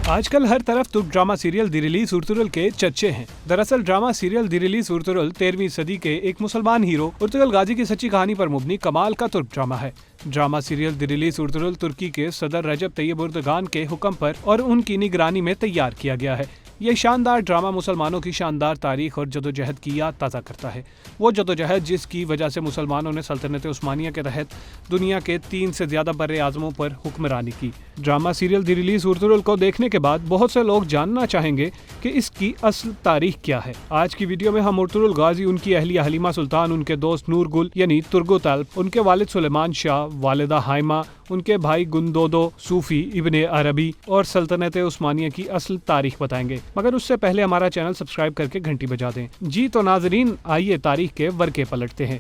آج کل ہر طرف ترک ڈرامہ سیریل دی ریلیز ارطغرل کے چرچے ہیں۔ دراصل ڈرامہ سیریل دی ریلیز ارطغرل 13ویں صدی کے ایک مسلمان ہیرو ارطغرل غازی کی سچی کہانی پر مبنی کمال کا ترک ڈرامہ ہے۔ ڈرامہ سیریل دی ریلیز ارطغرل ترکی کے صدر رجب طیب اردگان کے حکم پر اور ان کی نگرانی میں تیار کیا گیا ہے۔ یہ شاندار ڈرامہ مسلمانوں کی شاندار تاریخ اور جدوجہد کی یاد تازہ کرتا ہے، وہ جدوجہد جس کی وجہ سے مسلمانوں نے سلطنت عثمانیہ کے تحت دنیا کے 3 سے زیادہ بر اعظموں پر حکمرانی کی۔ ڈرامہ سیریل دی ریلیز ارطغرل کو دیکھنے کے بعد بہت سے لوگ جاننا چاہیں گے کہ اس کی اصل تاریخ کیا ہے۔ آج کی ویڈیو میں ہم ارطغرل غازی، ان کی اہلیہ حلیمہ سلطان، ان کے دوست نور گل یعنی ترگو تلپ، ان کے والد سلیمان شاہ، والدہ ہائمہ، ان کے بھائی گندودو، صوفی، ابن عربی اور سلطنت عثمانیہ کی اصل تاریخ بتائیں گے، مگر اس سے پہلے ہمارا چینل سبسکرائب کر کے گھنٹی بجا دیں۔ جی تو ناظرین، آئیے تاریخ کے ورقے پلٹتے ہیں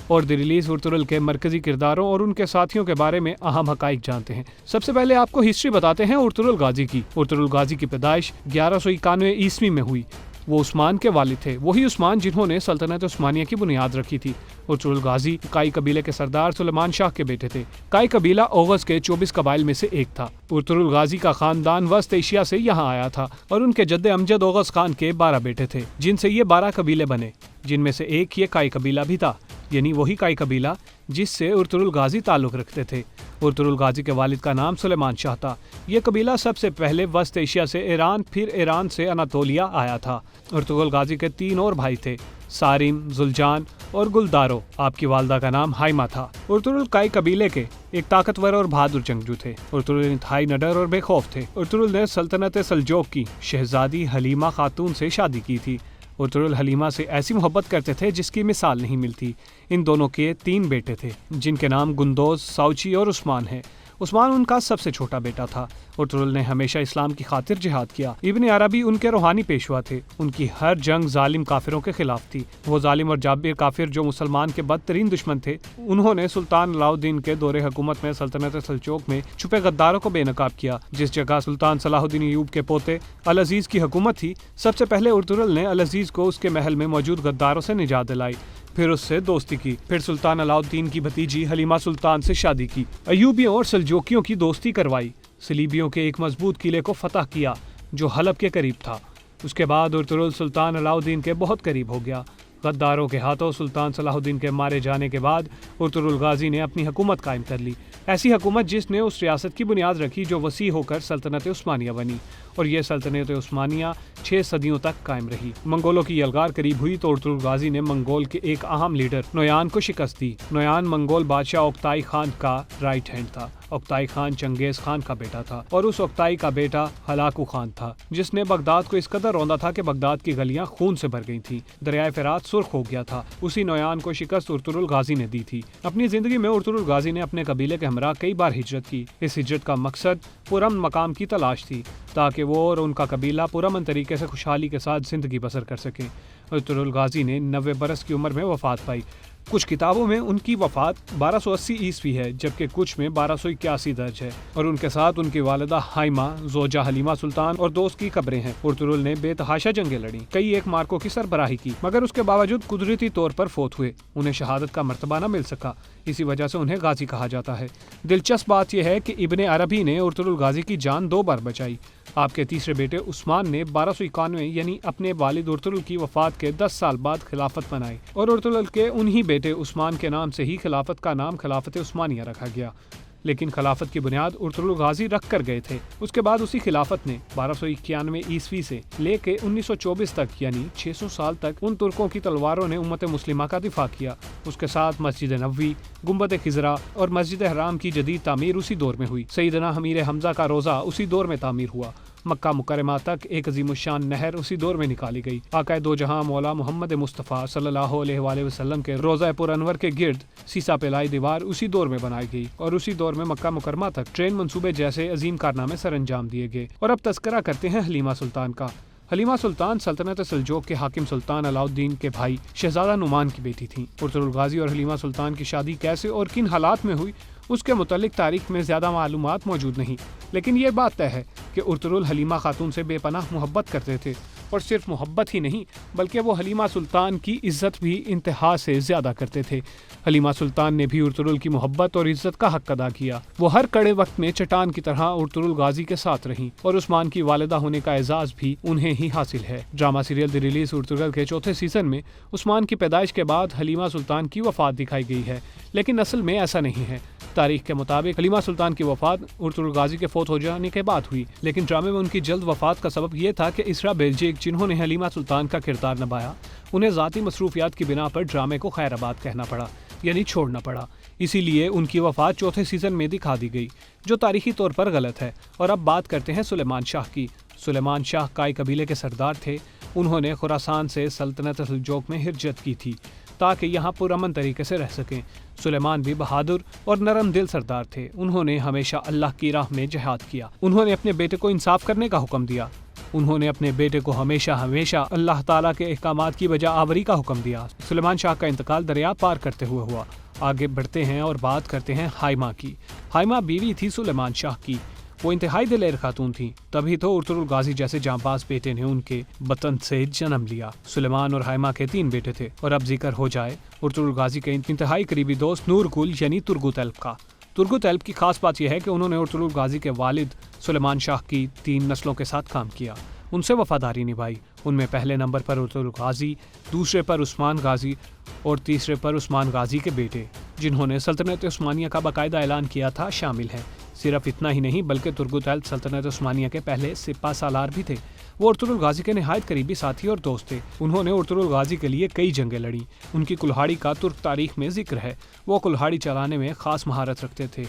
اور دی ریلیز ارطغرل کے مرکزی کرداروں اور ان کے ساتھیوں کے بارے میں اہم حقائق جانتے ہیں۔ سب سے پہلے آپ کو ہسٹری بتاتے ہیں ارطغرل غازی کی۔ ارطغرل غازی کی پیدائش 1191 عیسوی میں ہوئی۔ وہ عثمان کے والد تھے، وہی عثمان جنہوں نے سلطنت عثمانیہ کی بنیاد رکھی تھی۔ ارطغرل غازی کائی قبیلے کے سردار سلیمان شاہ کے بیٹے تھے۔ کائی قبیلہ اوغز کے 24 قبائل میں سے ایک تھا۔ ارطغرل غازی کا خاندان وسط ایشیا سے یہاں آیا تھا اور ان کے جد امجد اوغز خان کے 12 بیٹے تھے، جن سے یہ 12 قبیلے بنے، جن میں سے ایک یہ کائی قبیلہ بھی تھا، یعنی وہی کائی قبیلہ جس سے ارطغرل غازی تعلق رکھتے تھے۔ ارطغرل غازی کے والد کا نام سلیمان شاہ تھا۔ یہ قبیلہ سب سے پہلے وسط ایشیا سے ایران، پھر ایران سے اناطولیہ آیا تھا۔ ارطغرل غازی کے 3 اور بھائی تھے، سارم، زلجان اور گلدارو۔ آپ کی والدہ کا نام ہائمہ تھا۔ ارطغرل کائی قبیلے کے ایک طاقتور اور بہادر جنگجو تھے۔ ارطغرل انتہائی نڈر اور بے خوف تھے۔ ارطغرل نے سلطنت سلجوق کی شہزادی حلیمہ خاتون سے شادی کی تھی۔ ارطغرل حلیمہ سے ایسی محبت کرتے تھے جس کی مثال نہیں ملتی۔ ان دونوں کے 3 بیٹے تھے، جن کے نام گندوز، ساوچی اور عثمان ہیں۔ عثمان ان کا سب سے چھوٹا بیٹا تھا۔ ارطغرل نے ہمیشہ اسلام کی خاطر جہاد کیا۔ ابن عربی ان کے روحانی پیشوا تھے۔ ان کی ہر جنگ ظالم کافروں کے خلاف تھی۔ وہ ظالم اور جابر کافر جو مسلمان کے بدترین دشمن تھے، انہوں نے سلطان علاؤ الدین کے دور حکومت میں سلطنت سلجوق میں چھپے غداروں کو بے نقاب کیا۔ جس جگہ سلطان صلاح الدین ایوب کے پوتے العزیز کی حکومت تھی، سب سے پہلے ارطغرل نے العزیز کو اس کے محل میں موجود غداروں سے نجات دلائی، پھر اس سے دوستی کی، پھر سلطان علاؤ الدین کی بھتیجی حلیمہ سلطان سے شادی کی، ایوبیوں اور سلجوکیوں کی دوستی کروائی، صلیبیوں کے ایک مضبوط قلعے کو فتح کیا جو حلب کے قریب تھا۔ اس کے بعد ارطغرل سلطان علاؤ الدین کے بہت قریب ہو گیا۔ غداروں کے ہاتھوں سلطان صلاح الدین کے مارے جانے کے بعد ارطغرل غازی نے اپنی حکومت قائم کر لی، ایسی حکومت جس نے اس ریاست کی بنیاد رکھی جو وسیع ہو کر سلطنت عثمانیہ بنی، اور یہ سلطنت عثمانیہ 6 صدیوں تک قائم رہی۔ منگولوں کی یلغار قریب ہوئی تو ارطغرل غازی نے منگول کے ایک اہم لیڈر نویان کو شکست دی۔ نویان منگول بادشاہ اوکتائی خان کا رائٹ ہینڈ تھا۔ اوکتائی خان چنگیز خان کا بیٹا تھا اور اس اوکتائی کا بیٹا ہلاکو خان تھا، جس نے بغداد کو اس قدر روندا تھا کہ بغداد کی گلیاں خون سے بھر گئی تھیں، دریائے فرات سرخ ہو گیا تھا۔ اسی نویان کو شکست ارطغرل غازی نے دی تھی۔ اپنی زندگی میں ارطغرل غازی نے اپنے قبیلے کے ہمراہ کئی بار ہجرت کی۔ اس ہجرت کا مقصد پرامن مقام کی تلاش تھی، تاکہ وہ اور ان کا قبیلہ پرامن طریقے سے خوشحالی کے ساتھ زندگی بسر کر سکیں۔ ارطغرل غازی نے 90 برس کی عمر میں وفات پائی۔ کچھ کتابوں میں ان کی وفات 1280 عیسوی ہے، جبکہ کچھ میں 1281 درج ہے، اور ان کے ساتھ ان کی والدہ ہائمہ، زوجہ حلیمہ سلطان اور دوست کی قبریں ہیں۔ ارطغرل نے بے تحاشا جنگیں لڑیں، کئی ایک مارکوں کی سربراہی کی، مگر اس کے باوجود قدرتی طور پر فوت ہوئے۔ انہیں شہادت کا مرتبہ نہ مل سکا، اسی وجہ سے انہیں غازی کہا جاتا ہے۔ دلچسپ بات یہ ہے کہ ابن عربی نے ارطغرل غازی کی جان 2 بار بچائی۔ آپ کے تیسرے بیٹے عثمان نے 1291 یعنی اپنے والد ارطغرل کی وفات کے 10 سال بعد خلافت بنائی، اور ارطغرل کے انہی بیٹے عثمان کے نام سے ہی خلافت کا نام خلافت عثمانیہ رکھا گیا، لیکن خلافت کی بنیاد ارطغرل غازی رکھ کر گئے تھے۔ اس کے بعد اسی خلافت نے 1291 عیسوی سے لے کے 1924 تک یعنی 600 سال تک ان ترکوں کی تلواروں نے امت مسلمہ کا دفاع کیا۔ اس کے ساتھ مسجد نبوی، گنبد خضرا اور مسجد حرام کی جدید تعمیر اسی دور میں ہوئی۔ سیدنا امیر حمزہ کا روضہ اسی دور میں تعمیر ہوا۔ مکہ مکرمہ تک ایک عظیم الشان نہر اسی دور میں نکالی گئی۔ آقا دو جہاں مولا محمد مصطفیٰ صلی اللہ علیہ وآلہ وسلم کے روضہ پر انور کے گرد سیسا پلائی دیوار اسی دور میں بنائی گئی، اور اسی دور میں مکہ مکرمہ تک ٹرین منصوبے جیسے عظیم کارنامے سر انجام دیے گئے۔ اور اب تذکرہ کرتے ہیں حلیمہ سلطان کا۔ حلیمہ سلطان سلطنت سلجوق کے حاکم سلطان علاؤ الدین کے بھائی شہزادہ نعمان کی بیٹی تھیں۔ ارطغرل غازی اور حلیمہ سلطان کی شادی کیسے اور کن حالات میں ہوئی، اس کے متعلق تاریخ میں زیادہ معلومات موجود نہیں، لیکن یہ بات طے ہے کہ ارطغرل حلیمہ خاتون سے بے پناہ محبت کرتے تھے۔ اور صرف محبت ہی نہیں بلکہ وہ حلیمہ سلطان کی عزت بھی انتہا سے زیادہ کرتے تھے۔ حلیمہ سلطان نے بھی ارطغرل کی محبت اور عزت کا حق ادا کیا۔ وہ ہر کڑے وقت میں چٹان کی طرح ارطغرل غازی کے ساتھ رہیں اور عثمان کی والدہ ہونے کا اعزاز بھی انہیں ہی حاصل ہے۔ ڈرامہ سیریل دی ریلیز ارطغرل کے چوتھے سیزن میں عثمان کی پیدائش کے بعد حلیمہ سلطان کی وفات دکھائی گئی ہے، لیکن اصل میں ایسا نہیں ہے۔ تاریخ کے مطابق حلیمہ سلطان کی وفات ارطغرل غازی کے فوت ہو جانے کے بعد ہوئی، لیکن ڈرامے میں ان کی جلد وفات کا سبب یہ تھا کہ اسرا بیلجیک جنہوں نے حلیمہ سلطان کا کردار نبھایا، انہیں ذاتی مصروفیات کی بنا پر ڈرامے کو خیر آباد کہنا پڑا، یعنی چھوڑنا پڑا۔ اسی لیے ان کی وفات چوتھے سیزن میں دکھا دی گئی، جو تاریخی طور پر غلط ہے۔ اور اب بات کرتے ہیں سلیمان شاہ کی۔ سلیمان شاہ کائی قبیلے کے سردار تھے۔ انہوں نے خراسان سے سلطنت سلجوق میں ہجرت کی تھی تاکہ یہاں پرامن طریقے سے رہ سکیں۔ سلیمان بھی بہادر اور نرم دل سردار تھے۔ انہوں نے ہمیشہ اللہ کی راہ میں جہاد کیا۔ انہوں نے اپنے بیٹے کو انصاف کرنے کا حکم دیا۔ انہوں نے اپنے بیٹے کو ہمیشہ اللہ تعالیٰ کے احکامات کی بجا آوری کا حکم دیا۔ سلیمان شاہ کا انتقال دریا پار کرتے ہوئے ہوا۔ آگے بڑھتے ہیں اور بات کرتے ہیں ہائمہ کی۔ ہائمہ بیوی تھی سلیمان شاہ کی۔ وہ انتہائی دلیر خاتون تھی، تبھی تو ارطغرل غازی جیسے جانباز بیٹے نے ان کے وطن سے جنم لیا۔ سلیمان اور ہائمہ کے 3 بیٹے تھے، اور اب ذکر ہو جائے ارطغرل غازی کے انتہائی قریبی دوست نور گل یعنی ترگت ایلب کا۔ ترگت ایلب کی خاص بات یہ ہے کہ انہوں نے ارطغرل غازی کے والد سلیمان شاہ کی 3 نسلوں کے ساتھ کام کیا، ان سے وفاداری نبھائی۔ ان میں پہلے نمبر پر ارطغرل غازی، دوسرے پر عثمان غازی اور تیسرے پر عثمان غازی کے بیٹے، جنہوں نے سلطنت عثمانیہ کا باقاعدہ اعلان کیا تھا، شامل ہیں۔ صرف اتنا ہی نہیں بلکہ ترگت ایلب سلطنت عثمانیہ کے پہلے سپہ سالار بھی تھے۔ وہ ارطغرل غازی کے نہایت قریبی ساتھی اور دوست تھے۔ انہوں نے ارطغرل غازی کے لیے کئی جنگیں لڑیں۔ ان کی کلہاڑی کا ترک تاریخ میں ذکر ہے۔ وہ کلہاڑی چلانے میں خاص مہارت رکھتے تھے۔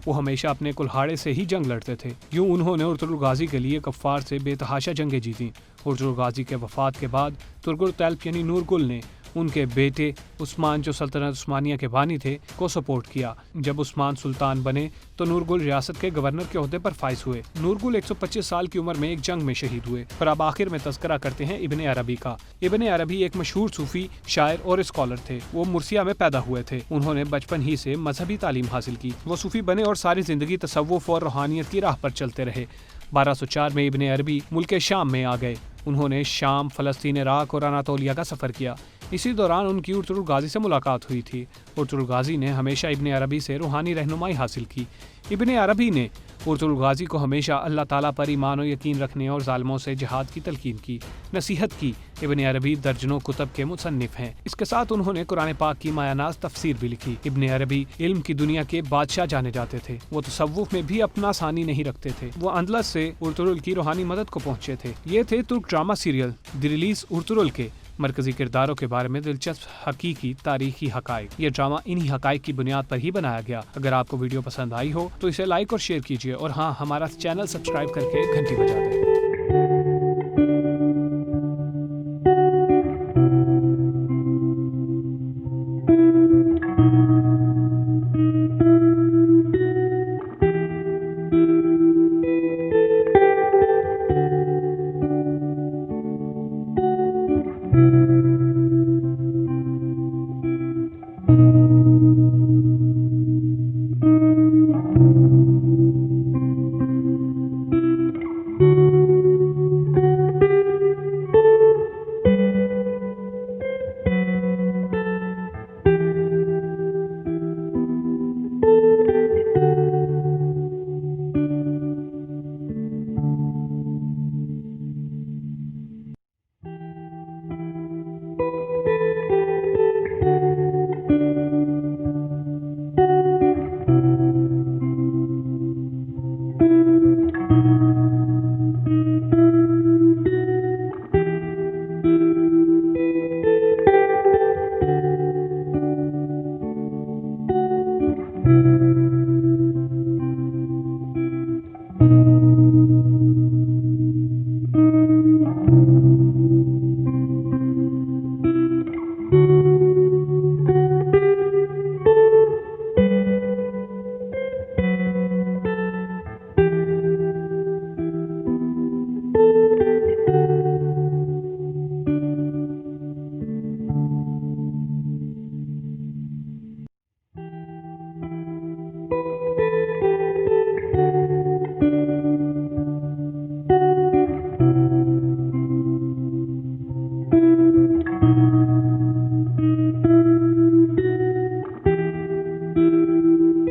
وہ ہمیشہ اپنے کلہاڑے سے ہی جنگ لڑتے تھے۔ یوں انہوں نے ارطغرل غازی کے لیے کفار سے بے تحاشا جنگیں جیتیں۔ ارطغرل غازی کے وفات کے بعد ترگت ایلب یعنی نور گل نے ان کے بیٹے عثمان، جو سلطنت عثمانیہ کے بانی تھے، کو سپورٹ کیا۔ جب عثمان سلطان بنے تو نور گل ریاست کے گورنر کے عہدے پر فائز ہوئے۔ نور گل 125 سال کی عمر میں ایک جنگ میں شہید ہوئے۔ اور اب آخر میں تذکرہ کرتے ہیں ابن عربی کا۔ ابن عربی ایک مشہور صوفی، شاعر اور اسکالر تھے۔ وہ مرثیہ میں پیدا ہوئے تھے۔ انہوں نے بچپن ہی سے مذہبی تعلیم حاصل کی۔ وہ صوفی بنے اور ساری زندگی تصوف اور روحانیت کی راہ پر چلتے رہے۔ 1204 میں ابن عربی ملک شام میں آ گئے۔ انہوں نے شام، فلسطین، عراق اور اناطولیہ کا سفر کیا۔ اسی دوران ان کی ارطغرل غازی سے ملاقات ہوئی تھی۔ ارطغرل غازی نے ہمیشہ ابن عربی سے روحانی رہنمائی حاصل کی۔ ابن عربی نے ارطغرل غازی کو ہمیشہ اللہ تعالیٰ پر ایمان و یقین رکھنے اور ظالموں سے جہاد کی تلقین کی، نصیحت کی۔ ابن عربی درجنوں کتب کے مصنف ہیں۔ اس کے ساتھ انہوں نے قرآن پاک کی مایہ ناز تفسیر بھی لکھی۔ ابن عربی علم کی دنیا کے بادشاہ جانے جاتے تھے۔ وہ تصوف میں بھی اپنا ثانی نہیں رکھتے تھے۔ وہ اندلس سے ارطغرل کی روحانی مدد کو پہنچے تھے۔ یہ تھے ترک ڈرامہ سیریل دی ریلیز ارطغرل کے مرکزی کرداروں کے بارے میں دلچسپ حقیقی تاریخی حقائق۔ یہ ڈرامہ انہی حقائق کی بنیاد پر ہی بنایا گیا۔ اگر آپ کو ویڈیو پسند آئی ہو تو اسے لائک اور شیئر کیجیے، اور ہاں، ہمارا چینل سبسکرائب کر کے گھنٹی بجا دیں۔